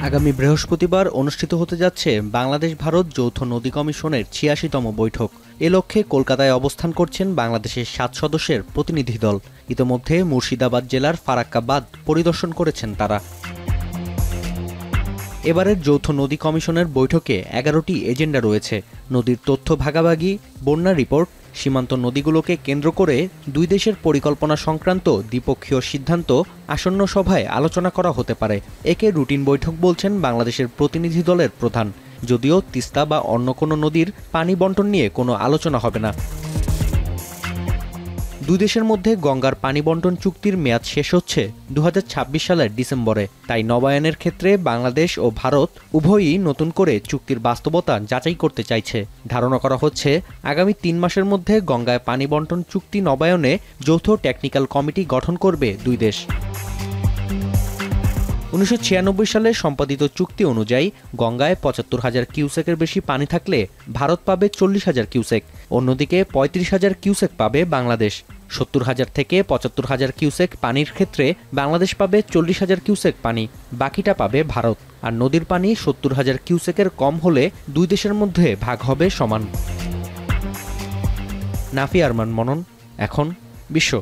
আগামী বৃহস্পতিবার অনুষ্ঠিত হতে যাচ্ছে বাংলাদেশ ভারত যৌথ নদী কমিশনের ৮৬তম বৈঠক। এ লক্ষ্যে কলকাতায় অবস্থান করছেন বাংলাদেশের ৭ সদস্যের প্রতিনিধি দল। ইতোমধ্যে মুর্শিদাবাদ জেলার ফারাক্কা বাঁধ পরিদর্শন করেছেন তারা। এবারের যৌথ নদী কমিশনের বৈঠকে ১১টি এজেন্ডা রয়েছে। নদীর তথ্য ভাগাভাগি, বন্যা রিপোর্ট, সীমান্ত নদীগুলোকে কেন্দ্র করে দুই দেশের পরিকল্পনা সংক্রান্ত দ্বিপক্ষীয় সিদ্ধান্ত আসন্ন সভায় আলোচনা করা হতে পারে। একে রুটিন বৈঠক বলছেন বাংলাদেশের প্রতিনিধি দলের প্রধান। যদিও তিস্তা বা অন্য কোনো নদীর পানি বণ্টন নিয়ে কোনো আলোচনা হবে না। দুই দেশের মধ্যে গঙ্গার পানি বণ্টন চুক্তির মেয়াদ শেষ হচ্ছে ২০২৬ সালের ডিসেম্বরে। তাই নবায়নের ক্ষেত্রে বাংলাদেশ ও ভারত উভয়ই নতুন করে চুক্তির বাস্তবতা যাচাই করতে চাইছে। ধারণা করা হচ্ছে আগামী ৩ মাসের মধ্যে গঙ্গায় পানি বণ্টন চুক্তি নবায়নে যৌথ টেকনিক্যাল কমিটি গঠন করবে দুই দেশ। ১৯৯৬ সালে সম্পাদিত চুক্তি অনুযায়ী গঙ্গায় ৭৫,০০০ কিউসেকের বেশি পানি থাকলে ভারত পাবে ৪০,০০০ কিউসেক, অন্যদিকে ৩৫,০০০ কিউসেক পাবে বাংলাদেশ। ৭০,০০০ থেকে ৭৫,০০০ কিউসেক পানির ক্ষেত্রে বাংলাদেশ পাবে ৪০,০০০ কিউসেক পানি, বাকিটা পাবে ভারত। আর নদীর পানি ৭০,০০০ কিউসেকের কম হলে দুই দেশের মধ্যে ভাগ হবে সমান। নাফি আরমান মনন, এখন বিশ্ব।